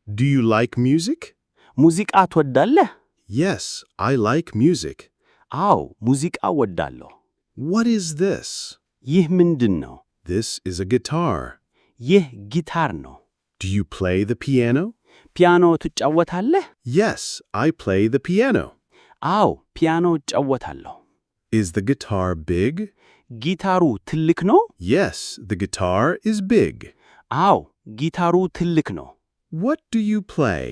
Do you like music? ሙዚቃ ትወዳለህ? Yes, I like music. አዎ ሙዚቃ እወዳለሁ። What is this? ይህ ምንድን ነው? This is a guitar. ይህ ጊታር ነው። Do you play the piano? ፒያኖ ትጫወታለህ? Yes, I play the piano. አዎ ፒያኖ እጫወታለሁ። Is the guitar big? ጊታሩ ትልቅ ነው? Yes, the guitar is big. አዎ ጊታሩ ትልቅ ነው። What do you play?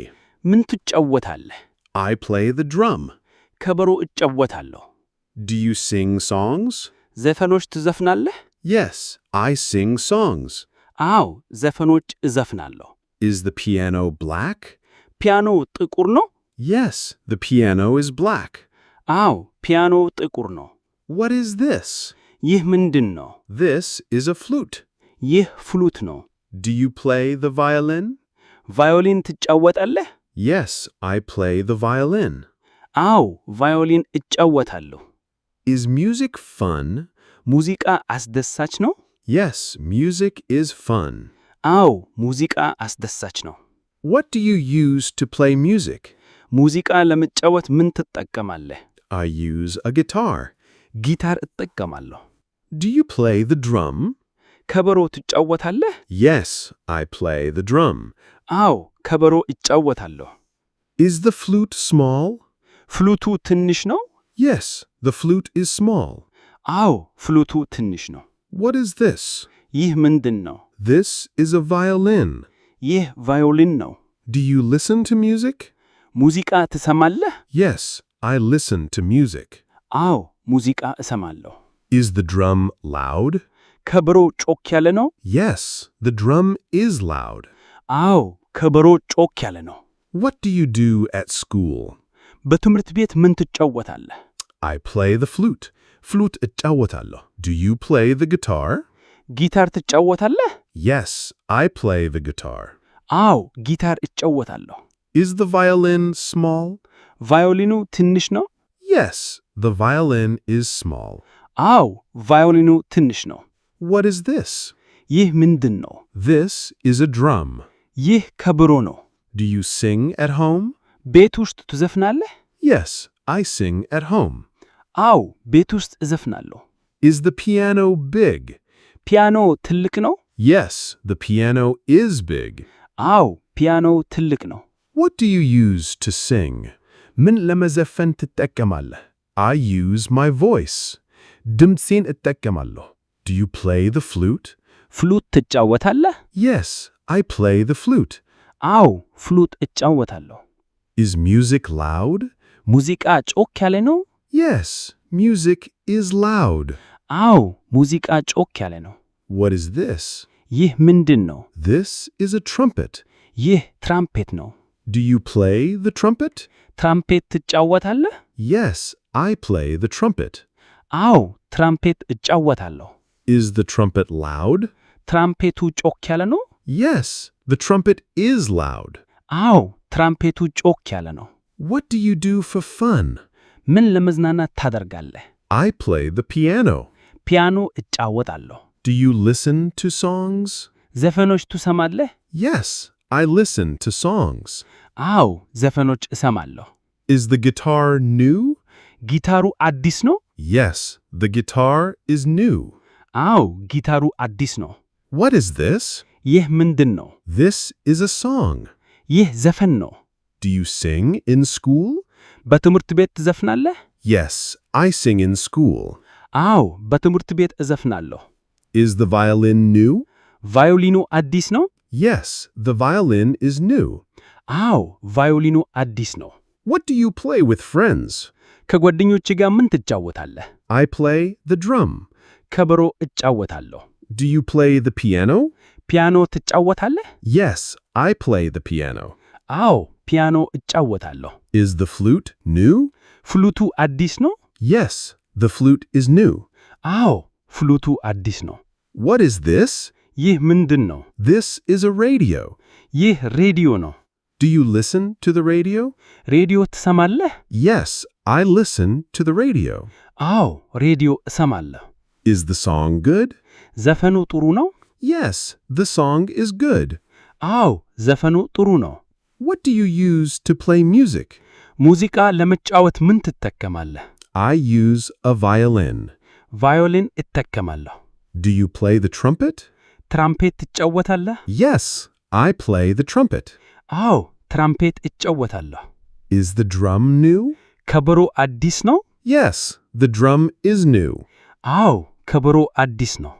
ምን ትጫወታለህ? I play the drum. ከበሮ እጫወታለሁ። Do you sing songs? ዘፈኖች ትዘፍናለህ? Yes, I sing songs. አዎ ዘፈኖች እዘፍናለሁ። Is the piano black? ፒያኖ ጥቁር ነው? Yes, the piano is black. አዎ ፒያኖ ጥቁር ነው። What is this? ይህ ምንድን ነው? This is a flute. ይህ ፍሉት ነው። Do you play the violin? ቫዮሊን ትጫወታለህ? Yes, I play the violin. አዎ ቫዮሊን እጫወታለሁ። Is music fun? ሙዚቃ አስደሳች ነው? Yes, music is fun. አዎ ሙዚቃ አስደሳች ነው። What do you use to play music? ሙዚቃ ለመጫወት ምን ትጠቀማለህ? I use a guitar. ጊታር እጠቀማለሁ። Do you play the drum? ከበሮ ትጫወታለህ? Yes, I play the drum. አዎ ከበሮ እጫወታለሁ። Is the flute small? ፍሉቱ ትንሽ ነው? Yes, the flute is small. አዎ ፍሉቱ ትንሽ ነው። What is this? ይህ ምንድን ነው? This is a violin. ይህ ቫዮሊን ነው። Do you listen to music? ሙዚቃ ትሰማለህ? Yes, I listen to music. አዎ ሙዚቃ እሰማለሁ። Is the drum loud? ከበሮ ጮክ ያለ ነው? Yes, the drum is loud. አዎ ከበሮ ጮክ ያለ ነው። What do you do at school? በትምህርት ቤት ምን ትጫወታለህ? I play the flute. Flute እጫወታለሁ. Do you play the guitar? ጊታር ትጫወታለህ? Yes, I play the guitar. አዎ ጊታር እጫወታለሁ። Is the violin small? ቫዮሊኑ ትንሽ ነው? Yes, the violin is small. አዎ ቫዮሊኑ ትንሽ ነው። What is this? ይህ ምንድን ነው? This is a drum. ይህ ከበሮ ነው። Do you sing at home? ቤት ውስጥ ትዘፍናለህ? Yes, I sing at home. አዎ ቤት ውስጥ እዘፍናለሁ። Is the piano big? ፒያኖ ትልቅ ነው? Yes, the piano is big. አዎ ፒያኖ ትልቅ ነው። What do you use to sing? ምን ለመዘፈን ትጠቀማለህ? I use my voice. ድምፄን እጠቀማለሁ. Do you play the flute? ፍሉት ትጫወታለህ? Yes, I play the flute. አዎ ፍሉት እጫወታለሁ። Is music loud? ሙዚቃ ጮክ ያለ ነው? Yes, music is loud. አዎ ሙዚቃ ጮክ ያለ ነው። What is this? ይህ ምንድን ነው? This is a trumpet. ይህ ትራምፔት ነው። Do you play the trumpet? ትራምፔት ትጫወታለህ? Yes, I play the trumpet. አዎ ትራምፔት እጫወታለሁ። Is the trumpet loud? ትራምፔቱ ጮክ ያለ ነው? Yes, the trumpet is loud. አዎ ትራምፔቱ ጮክ ያለ ነው። What do you do for fun? ምን ለመዝናናት ታደርጋለህ? I play the piano. ፒያኖ እጫወታለሁ። Do you listen to songs? ዘፈኖች ትሰማለህ? Yes, I listen to songs. አዎ ዘፈኖች እሰማለሁ። Is the guitar new? ጊታሩ አዲስ ነው? Yes, the guitar is new. አዎ ጊታሩ አዲስ ነው። What is this? ይህ ምንድን ነው? This is a song. ይህ ዘፈን ነው። Do you sing in school? በትምህርት ቤት ትዘፍናለህ? Yes, I sing in school. አዎ በትምህርት ቤት እዘፍናለሁ። Is the violin new? ቫዮሊኑ አዲስ ነው? Yes, the violin is new. አዎ ቫዮሊኑ አዲስ ነው። What do you play with friends? ከጓደኞች ጋር ምን ትጫወታለህ? I play the drum. ከበሮ እጫወታለሁ። Do you play the piano? ፒያኖ ትጫወታለህ? Yes, I play the piano. አዎ ፒያኖ እጫወታለሁ። Is the flute new? ፍሉቱ አዲስ ነው? Yes, the flute is new. አዎ ፍሉቱ አዲስ ነው። What is this? ይህ ምንድን ነው? This is a radio. ይህ ሬዲዮ ነው። Do you listen to the radio? ሬዲዮ ትሰማለህ? Yes, I listen to the radio. አዎ ሬዲዮ እሰማለሁ። Is the song good? ዘፈኑ ጥሩ ነው? Yes, the song is good. አዎ ዘፈኑ ጥሩ ነው። What do you use to play music? ሙዚቃ ለመጫወት ምን ትጠቀማለህ? I use a violin. ቫዮሊን እጠቀማለሁ። Do you play the trumpet? ትራምፔት ትጫወታለህ? Yes, I play the trumpet. አዎ፣ ትራምፔት እጫወታለሁ። Is the drum new? ከበሮ አዲስ ነው? Yes, the drum is new. አዎ፣ ከበሮ አዲስ ነው።